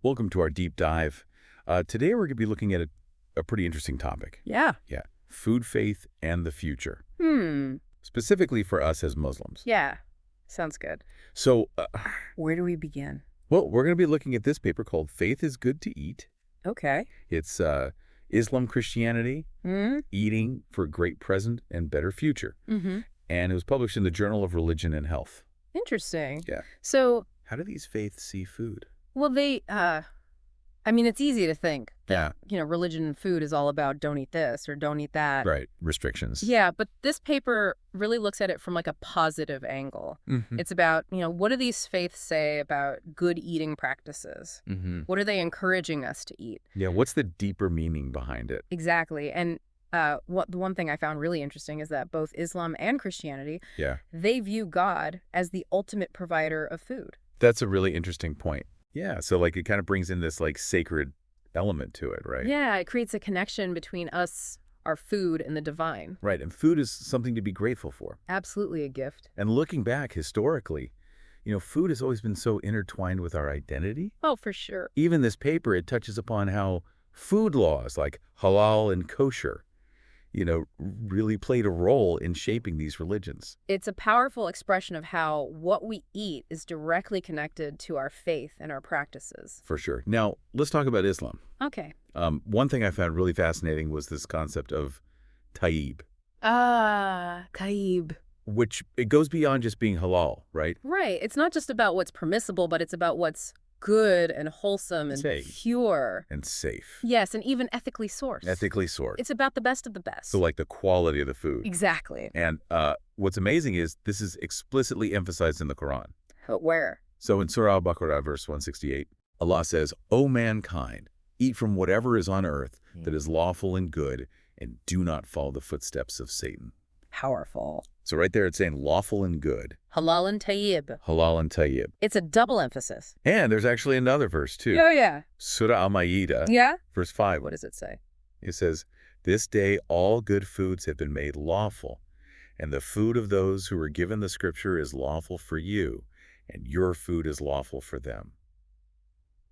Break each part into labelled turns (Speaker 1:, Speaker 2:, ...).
Speaker 1: Welcome to our deep dive. Today we're going to be looking at a pretty interesting topic.
Speaker 2: Yeah.
Speaker 1: Yeah, food, faith, and the future,
Speaker 2: Hmm.
Speaker 1: specifically for us as Muslims.
Speaker 2: Yeah. Sounds good.
Speaker 1: So,
Speaker 2: Where do we begin?
Speaker 1: well, we're going to be looking at this paper called Faith is Good to Eat.
Speaker 2: Okay.
Speaker 1: It's Islam Christianity,
Speaker 2: Hmm.
Speaker 1: Eating for a Great Present and Better Future.
Speaker 2: Mm-hmm.
Speaker 1: And it was published in the Journal of Religion and Health.
Speaker 2: Interesting.
Speaker 1: Yeah.
Speaker 2: So,
Speaker 1: How do these faiths see food?
Speaker 2: well, it's easy to think
Speaker 1: Yeah.
Speaker 2: that, religion and food is all about don't eat this or don't eat that.
Speaker 1: Right. Restrictions.
Speaker 2: Yeah, but this paper really looks at it from like a positive angle.
Speaker 1: Mm-hmm.
Speaker 2: It's about, what do these faiths say about good eating practices?
Speaker 1: Mm-hmm.
Speaker 2: What are they encouraging us to eat?
Speaker 1: Yeah. What's the deeper meaning behind it?
Speaker 2: Exactly. And the one thing I found really interesting is that both Islam and Christianity,
Speaker 1: Yeah.
Speaker 2: they view God as the ultimate provider of food.
Speaker 1: That's a really interesting point. Yeah, so like it kind of brings in this like sacred element to it, right?
Speaker 2: Yeah, it creates a connection between us, our food, and the divine.
Speaker 1: Right, and food is something to be grateful for.
Speaker 2: Absolutely a gift.
Speaker 1: And looking back historically, food has always been so intertwined with our identity.
Speaker 2: Oh, for sure.
Speaker 1: Even this paper, it touches upon how food laws like halal and kosher, really played a role in shaping these religions.
Speaker 2: It's a powerful expression of how what we eat is directly connected to our faith and our practices.
Speaker 1: For sure. Now, let's talk about Islam.
Speaker 2: Okay.
Speaker 1: One thing I found really fascinating was this concept of tayyib,
Speaker 2: Kaib.
Speaker 1: which it goes beyond just being halal, right?
Speaker 2: Right. It's not just about what's permissible, but it's about what's good and wholesome and
Speaker 1: Safe.
Speaker 2: pure.
Speaker 1: And safe.
Speaker 2: Yes, and even ethically sourced.
Speaker 1: Ethically sourced.
Speaker 2: It's about the best of the best.
Speaker 1: So like the quality of the food.
Speaker 2: Exactly.
Speaker 1: And what's amazing is this is explicitly emphasized in the Quran.
Speaker 2: But where?
Speaker 1: So in Surah Al-Baqarah, verse 168, Allah says, O mankind, eat from whatever is on earth that is lawful and good, and do not follow the footsteps of Satan.
Speaker 2: Powerful.
Speaker 1: So right there it's saying lawful and good,
Speaker 2: Halal and tayyib.
Speaker 1: halal and tayyib.
Speaker 2: It's a double emphasis.
Speaker 1: And there's actually another verse too.
Speaker 2: Oh, yeah.
Speaker 1: Surah Al-Ma'idah,
Speaker 2: Yeah?
Speaker 1: verse 5.
Speaker 2: What does it say?
Speaker 1: It says, this day all good foods have been made lawful, and the food of those who were given the scripture is lawful for you, and your food is lawful for them.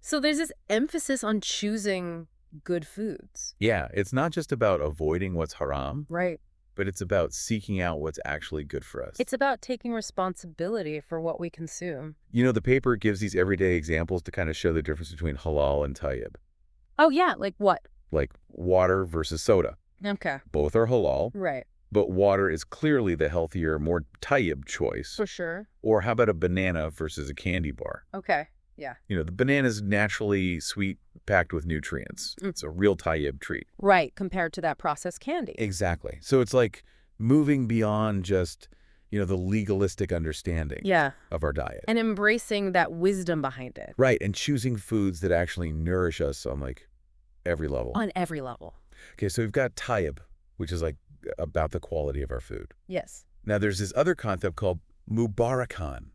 Speaker 2: So there's this emphasis on choosing good foods.
Speaker 1: Yeah, it's not just about avoiding what's haram,
Speaker 2: Right.
Speaker 1: but it's about seeking out what's actually good for us.
Speaker 2: It's about taking responsibility for what we consume.
Speaker 1: The paper gives these everyday examples to kind of show the difference between halal and tayyib,
Speaker 2: Oh, yeah. Like what?
Speaker 1: like water versus soda.
Speaker 2: Okay.
Speaker 1: Both are halal,
Speaker 2: Right.
Speaker 1: but water is clearly the healthier, more tayyib choice.
Speaker 2: For sure.
Speaker 1: Or how about a banana versus a candy bar?
Speaker 2: Okay. Yeah.
Speaker 1: The banana is naturally sweet, packed with nutrients. It's a real tayyib treat.
Speaker 2: Right. Compared to that processed candy.
Speaker 1: Exactly. So it's like moving beyond just, the legalistic understanding
Speaker 2: Yeah.
Speaker 1: of our diet.
Speaker 2: And embracing that wisdom behind it.
Speaker 1: Right. And choosing foods that actually nourish us on like every level.
Speaker 2: On every level.
Speaker 1: Okay. So we've got tayyib, which is like about the quality of our food.
Speaker 2: Yes.
Speaker 1: Now there's this other concept called mubarakan.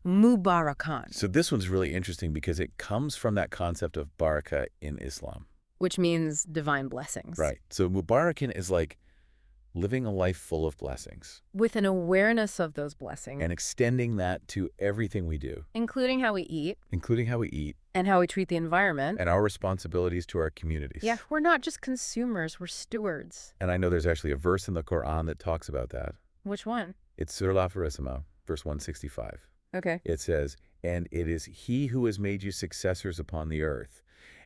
Speaker 2: Mubarakan.
Speaker 1: So this one's really interesting because it comes from that concept of barakah in Islam.
Speaker 2: Which means divine blessings.
Speaker 1: Right. So mubarakan is like living a life full of blessings.
Speaker 2: With an awareness of those blessings.
Speaker 1: And extending that to everything we do.
Speaker 2: Including how we eat.
Speaker 1: Including how we eat.
Speaker 2: And how we treat the environment.
Speaker 1: And our responsibilities to our communities.
Speaker 2: Yeah, we're not just consumers, we're stewards.
Speaker 1: And I know there's actually a verse in the Quran that talks about that.
Speaker 2: Which one?
Speaker 1: It's Surah Al-Farisima, verse 165.
Speaker 2: Okay.
Speaker 1: It says, and it is he who has made you successors upon the earth,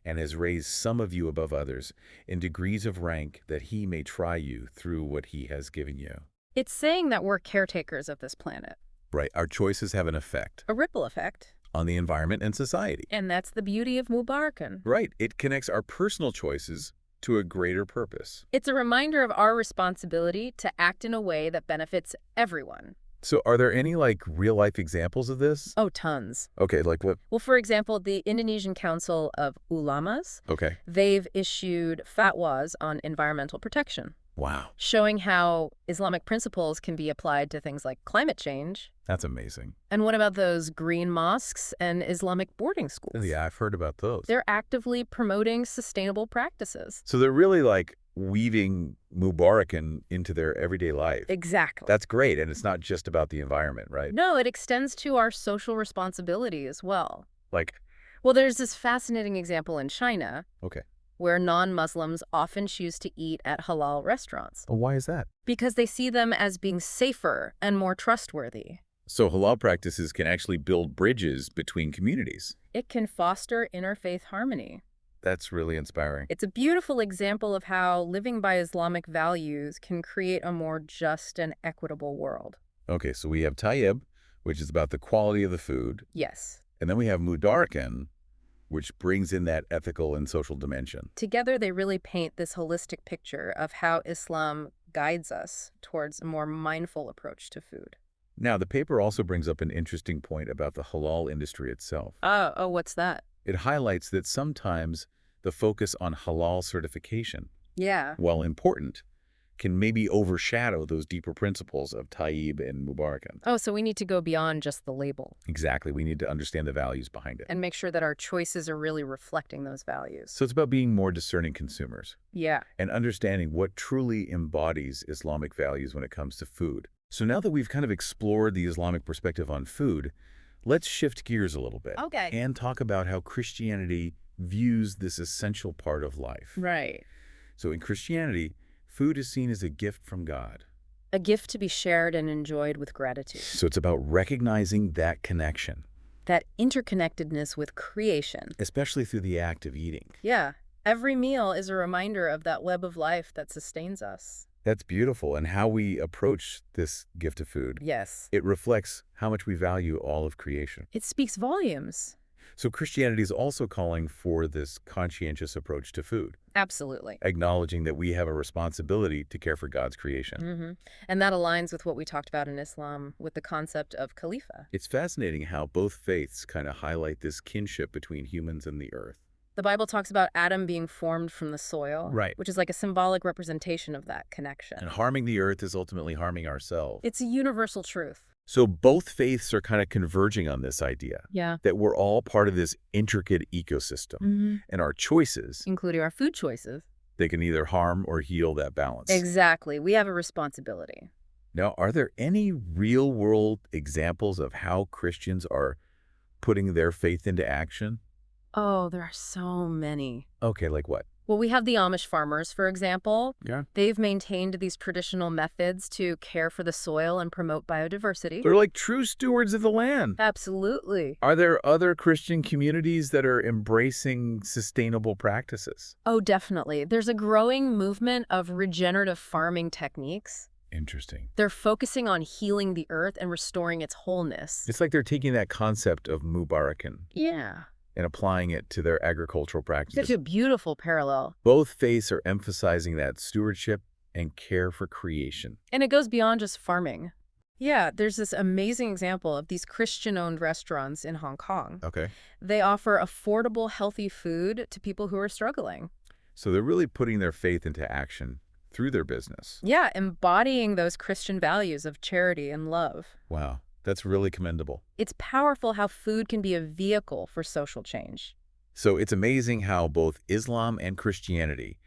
Speaker 1: and has raised some of you above others in degrees of rank, that he may try you through what he has given you.
Speaker 2: It's saying that we're caretakers of this planet.
Speaker 1: Right. Our choices have an effect.
Speaker 2: A ripple effect.
Speaker 1: On the environment and society.
Speaker 2: And that's the beauty of Mubarakan.
Speaker 1: Right. It connects our personal choices to a greater purpose.
Speaker 2: It's a reminder of our responsibility to act in a way that benefits everyone.
Speaker 1: So are there any like real life examples of this?
Speaker 2: Oh, tons.
Speaker 1: Okay, like what?
Speaker 2: Well, for example, the Indonesian Council of Ulamas,
Speaker 1: Okay.
Speaker 2: they've issued fatwas on environmental protection,
Speaker 1: Wow.
Speaker 2: showing how Islamic principles can be applied to things like climate change.
Speaker 1: That's amazing.
Speaker 2: And what about those green mosques and Islamic boarding schools?
Speaker 1: Yeah, I've heard about those.
Speaker 2: They're actively promoting sustainable practices.
Speaker 1: So they're really like weaving Mubarakan into their everyday life.
Speaker 2: Exactly.
Speaker 1: That's great. And it's not just about the environment, right?
Speaker 2: No, it extends to our social responsibility as well.
Speaker 1: Like
Speaker 2: Well, there's this fascinating example in China
Speaker 1: Okay.
Speaker 2: where non-Muslims often choose to eat at halal restaurants
Speaker 1: Oh, why is that?
Speaker 2: because they see them as being safer and more trustworthy.
Speaker 1: So halal practices can actually build bridges between communities.
Speaker 2: It can foster interfaith harmony.
Speaker 1: That's really inspiring.
Speaker 2: It's a beautiful example of how living by Islamic values can create a more just and equitable world.
Speaker 1: Okay, so we have tayyib, which is about the quality of the food,
Speaker 2: Yes.
Speaker 1: and then we have mudarkan, which brings in that ethical and social dimension.
Speaker 2: Together, they really paint this holistic picture of how Islam guides us towards a more mindful approach to food.
Speaker 1: Now, the paper also brings up an interesting point about the halal industry itself.
Speaker 2: Oh, what's that?
Speaker 1: It highlights that sometimes the focus on halal certification,
Speaker 2: Yeah.
Speaker 1: while important, can maybe overshadow those deeper principles of tayyib and mubarakan.
Speaker 2: Oh, so we need to go beyond just the label
Speaker 1: Exactly. We need to understand the values behind it.
Speaker 2: and make sure that our choices are really reflecting those values.
Speaker 1: So it's about being more discerning consumers
Speaker 2: Yeah.
Speaker 1: and understanding what truly embodies Islamic values when it comes to food. So now that we've kind of explored the Islamic perspective on food, let's shift gears a little bit
Speaker 2: Okay.
Speaker 1: and talk about how Christianity views this essential part of life.
Speaker 2: Right.
Speaker 1: So in Christianity, food is seen as a gift from God.
Speaker 2: A gift to be shared and enjoyed with gratitude.
Speaker 1: So it's about recognizing that connection,
Speaker 2: That interconnectedness with creation.
Speaker 1: especially through the act of eating.
Speaker 2: Yeah. Every meal is a reminder of that web of life that sustains us.
Speaker 1: That's beautiful. And how we approach this gift of food,
Speaker 2: Yes.
Speaker 1: it reflects how much we value all of creation.
Speaker 2: It speaks volumes.
Speaker 1: So Christianity is also calling for this conscientious approach to food,
Speaker 2: Absolutely.
Speaker 1: acknowledging that we have a responsibility to care for God's creation.
Speaker 2: And that aligns with what we talked about in Islam with the concept of khalifa.
Speaker 1: It's fascinating how both faiths kind of highlight this kinship between humans and the earth.
Speaker 2: The Bible talks about Adam being formed from the soil,
Speaker 1: Right.
Speaker 2: which is like a symbolic representation of that connection.
Speaker 1: And harming the earth is ultimately harming ourselves.
Speaker 2: It's a universal truth.
Speaker 1: So both faiths are kind of converging on this idea
Speaker 2: Yeah.
Speaker 1: that we're all part of this intricate ecosystem. And our choices,
Speaker 2: Including our food choices.
Speaker 1: they can either harm or heal that balance.
Speaker 2: Exactly. We have a responsibility.
Speaker 1: Now, are there any real-world examples of how Christians are putting their faith into action?
Speaker 2: Oh, there are so many.
Speaker 1: Okay, like what?
Speaker 2: Well, we have the Amish farmers, for example.
Speaker 1: Yeah.
Speaker 2: They've maintained these traditional methods to care for the soil and promote biodiversity.
Speaker 1: They're like true stewards of the land.
Speaker 2: Absolutely.
Speaker 1: Are there other Christian communities that are embracing sustainable practices?
Speaker 2: Oh, definitely. There's a growing movement of regenerative farming techniques.
Speaker 1: Interesting.
Speaker 2: They're focusing on healing the earth and restoring its wholeness.
Speaker 1: It's like they're taking that concept of mubarakan
Speaker 2: Yeah.
Speaker 1: and applying it to their agricultural practices.
Speaker 2: Such a beautiful parallel.
Speaker 1: Both faiths are emphasizing that stewardship and care for creation.
Speaker 2: And it goes beyond just farming. Yeah, there's this amazing example of these Christian-owned restaurants in Hong Kong.
Speaker 1: Okay.
Speaker 2: They offer affordable, healthy food to people who are struggling.
Speaker 1: So they're really putting their faith into action through their business.
Speaker 2: Yeah, embodying those Christian values of charity and love.
Speaker 1: Wow, that's really commendable.
Speaker 2: It's powerful how food can be a vehicle for social change.
Speaker 1: So it's amazing how both Islam and Christianity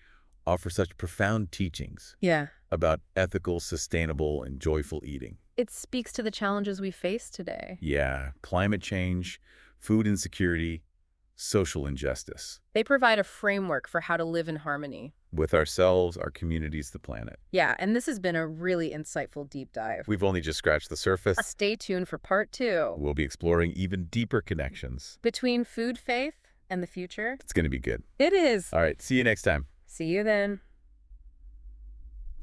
Speaker 1: offer such profound teachings
Speaker 2: Yeah.
Speaker 1: about ethical, sustainable, and joyful eating.
Speaker 2: It speaks to the challenges we face today.
Speaker 1: Yeah, climate change, food insecurity, social injustice.
Speaker 2: They provide a framework for how to live in harmony.
Speaker 1: With ourselves, our communities, the planet.
Speaker 2: Yeah, and this has been a really insightful deep dive.
Speaker 1: We've only just scratched the surface.
Speaker 2: Stay tuned for part 2.
Speaker 1: We'll be exploring even deeper connections.
Speaker 2: Between food, faith, and the future.
Speaker 1: It's going to be good.
Speaker 2: It is.
Speaker 1: All right, see you next time.
Speaker 2: See you then.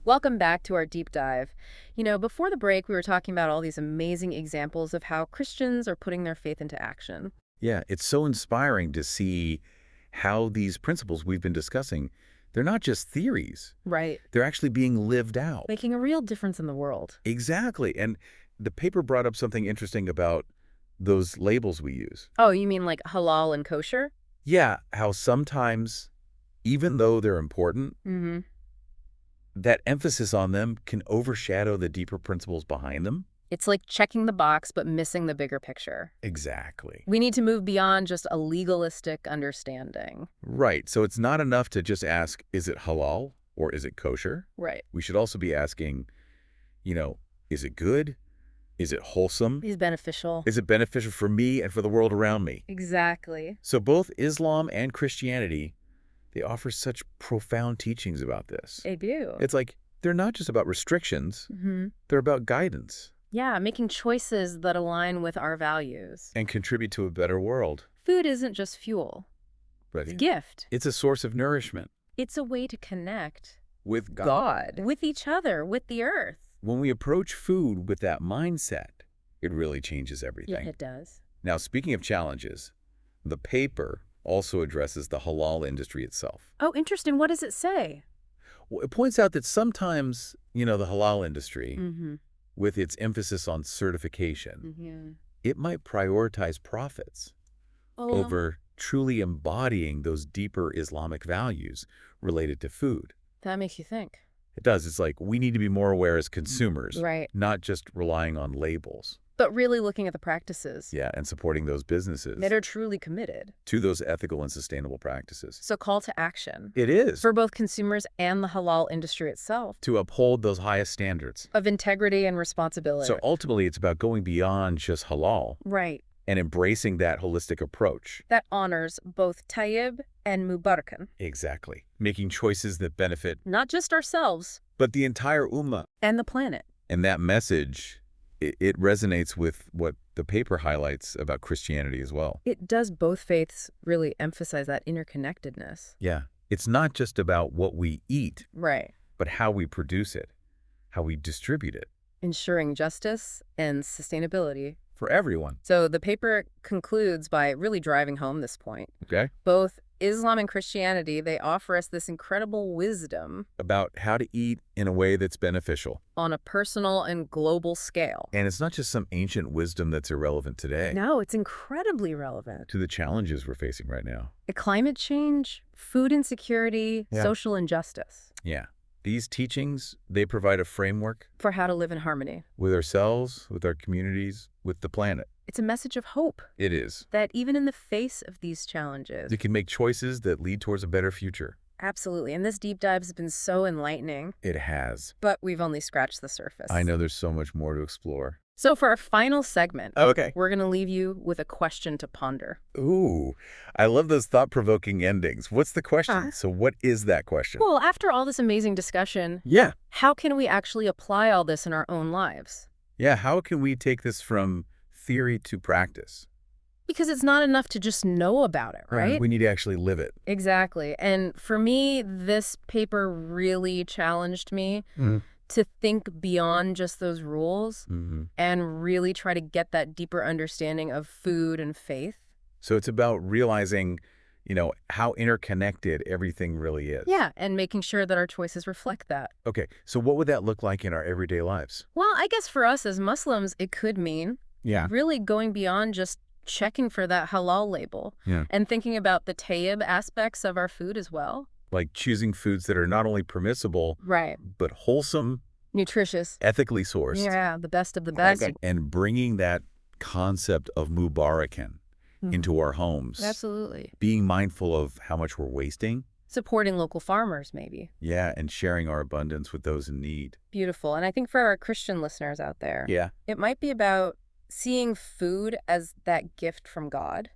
Speaker 2: Welcome back to our deep dive. You know, before the break, we were talking about all these amazing examples of how Christians are putting their faith into action.
Speaker 1: Yeah, it's so inspiring to see how these principles we've been discussing, they're not just theories.
Speaker 2: Right.
Speaker 1: They're actually being lived out.
Speaker 2: Making a real difference in the world.
Speaker 1: Exactly. And the paper brought up something interesting about those labels we use.
Speaker 2: Oh, you mean like halal and kosher?
Speaker 1: Yeah, how sometimes, even though they're important,
Speaker 2: Mm-hmm.
Speaker 1: that emphasis on them can overshadow the deeper principles behind them.
Speaker 2: It's like checking the box but missing the bigger picture.
Speaker 1: Exactly.
Speaker 2: We need to move beyond just a legalistic understanding.
Speaker 1: Right. So it's not enough to just ask, is it halal or is it kosher?
Speaker 2: Right.
Speaker 1: We should also be asking, is it good? Is it wholesome?
Speaker 2: Is beneficial.
Speaker 1: Is it beneficial for me and for the world around me?
Speaker 2: Exactly.
Speaker 1: So both Islam and Christianity, they offer such profound teachings about this.
Speaker 2: They do.
Speaker 1: It's like they're not just about restrictions, they're about guidance
Speaker 2: Yeah, making choices that align with our values.
Speaker 1: and contribute to a better world.
Speaker 2: Food isn't just fuel.
Speaker 1: But
Speaker 2: It's a gift.
Speaker 1: it's a source of nourishment
Speaker 2: It's a way to connect
Speaker 1: with
Speaker 2: God, with each other, with the earth.
Speaker 1: When we approach food with that mindset, it really changes
Speaker 2: Yeah,
Speaker 1: everything.
Speaker 2: it does.
Speaker 1: Now, speaking of challenges, the paper also addresses the halal industry itself.
Speaker 2: Oh, interesting. What does it say?
Speaker 1: Well, it points out that sometimes, the halal industry,
Speaker 2: Mm-hmm.
Speaker 1: with its emphasis on certification,
Speaker 2: Yeah.
Speaker 1: it might prioritize profits over truly embodying those deeper Islamic values related to food.
Speaker 2: That makes you think.
Speaker 1: It does. It's like we need to be more aware as consumers,
Speaker 2: Right.
Speaker 1: not just relying on labels.
Speaker 2: But really looking at the practices
Speaker 1: Yeah, and supporting those businesses
Speaker 2: that are truly committed.
Speaker 1: to those ethical and sustainable practices.
Speaker 2: So call to action
Speaker 1: It is
Speaker 2: for both consumers and the halal industry itself
Speaker 1: to uphold those highest standards.
Speaker 2: of integrity and responsibility.
Speaker 1: So ultimately, it's about going beyond just halal
Speaker 2: Right.
Speaker 1: and embracing that holistic approach.
Speaker 2: That honors both tayyib and mubarakan.
Speaker 1: Exactly. Making choices that benefit,
Speaker 2: Not just ourselves
Speaker 1: but the entire ummah.
Speaker 2: and the planet.
Speaker 1: And that message, it resonates with what the paper highlights about Christianity as well.
Speaker 2: It does. Both faiths really emphasize that interconnectedness.
Speaker 1: Yeah. It's not just about what we eat,
Speaker 2: Right.
Speaker 1: but how we produce it, how we distribute it
Speaker 2: Ensuring justice and sustainability.
Speaker 1: for everyone.
Speaker 2: So the paper concludes by really driving home this point.
Speaker 1: Okay?
Speaker 2: Both Islam and Christianity, they offer us this incredible wisdom
Speaker 1: About how to eat in a way that's beneficial.
Speaker 2: on a personal and global scale.
Speaker 1: And it's not just some ancient wisdom that's irrelevant today
Speaker 2: No, it's incredibly relevant.
Speaker 1: to the challenges we're facing right now.
Speaker 2: Climate change, food insecurity,
Speaker 1: Yeah.
Speaker 2: social injustice.
Speaker 1: Yeah. These teachings, they provide a framework
Speaker 2: For how to live in harmony.
Speaker 1: with ourselves, with our communities, with the planet.
Speaker 2: It's a message of hope
Speaker 1: It is.
Speaker 2: that even in the face of these challenges.
Speaker 1: We can make choices that lead towards a better future.
Speaker 2: Absolutely. And this deep dive has been so enlightening,
Speaker 1: It has.
Speaker 2: but we've only scratched the surface.
Speaker 1: I know there's so much more to explore.
Speaker 2: So for our final segment,
Speaker 1: Okay.
Speaker 2: we're going to leave you with a question to ponder.
Speaker 1: Ooh, I love those thought-provoking endings. What's the question?
Speaker 2: Uh.
Speaker 1: So what is that question?
Speaker 2: Well, after all this amazing discussion,
Speaker 1: Yeah.
Speaker 2: how can we actually apply all this in our own lives?
Speaker 1: Yeah, how can we take this from theory to practice?
Speaker 2: Because it's not enough to just know about it, right?
Speaker 1: We need to actually live it.
Speaker 2: Exactly. And for me, this paper really challenged me to think beyond just those rules and really try to get that deeper understanding of food and faith.
Speaker 1: So it's about realizing, how interconnected everything really is.
Speaker 2: Yeah, and making sure that our choices reflect that.
Speaker 1: Okay, so what would that look like in our everyday lives?
Speaker 2: Well, I guess for us as Muslims, it could mean
Speaker 1: Yeah.
Speaker 2: really going beyond just checking for that halal label
Speaker 1: Yeah.
Speaker 2: and thinking about the tayyib aspects of our food as well.
Speaker 1: Like choosing foods that are not only permissible,
Speaker 2: Right.
Speaker 1: but wholesome,
Speaker 2: Nutritious.
Speaker 1: ethically sourced.
Speaker 2: Yeah, the best of the best.
Speaker 1: And bringing that concept of mubarakan into our homes.
Speaker 2: Absolutely.
Speaker 1: Being mindful of how much we're wasting.
Speaker 2: Supporting local farmers, maybe.
Speaker 1: Yeah, and sharing our abundance with those in need.
Speaker 2: Beautiful. And I think for our Christian listeners out there,
Speaker 1: Yeah.
Speaker 2: it might be about seeing food as that gift from God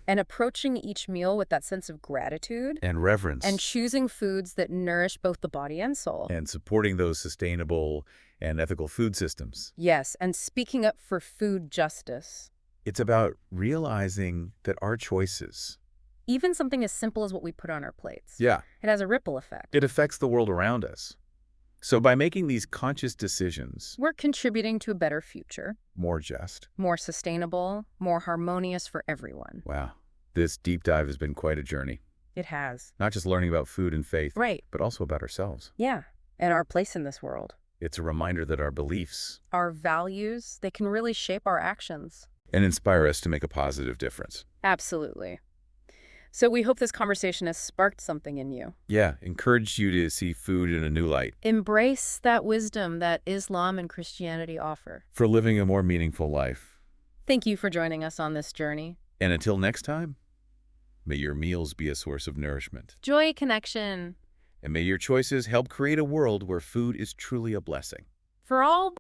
Speaker 2: and approaching each meal with that sense of gratitude
Speaker 1: And reverence.
Speaker 2: and choosing foods that nourish both the body and soul.
Speaker 1: And supporting those sustainable and ethical food systems.
Speaker 2: Yes, and speaking up for food justice.
Speaker 1: It's about realizing that our choices,
Speaker 2: Even something as simple as what we put on our plates.
Speaker 1: yeah,
Speaker 2: It has a ripple effect.
Speaker 1: it affects the world around us. So by making these conscious decisions,
Speaker 2: We're contributing to a better future,
Speaker 1: more just.
Speaker 2: more sustainable, more harmonious for everyone.
Speaker 1: Wow, this deep dive has been quite a journey.
Speaker 2: It has.
Speaker 1: Not just learning about food and faith,
Speaker 2: Right.
Speaker 1: but also about ourselves.
Speaker 2: Yeah. And our place in this world.
Speaker 1: It's a reminder that our beliefs
Speaker 2: Our values, they can really shape our actions.
Speaker 1: and inspire us to make a positive difference.
Speaker 2: Absolutely. So we hope this conversation has sparked something in you.
Speaker 1: Yeah, encourage you to see food in a new light
Speaker 2: Embrace that wisdom that Islam and Christianity offer.
Speaker 1: for living a more meaningful life.
Speaker 2: Thank you for joining us on this journey.
Speaker 1: And until next time, may your meals be a source of nourishment.
Speaker 2: Joy connection.
Speaker 1: And may your choices help create a world where food is truly a blessing.
Speaker 2: For all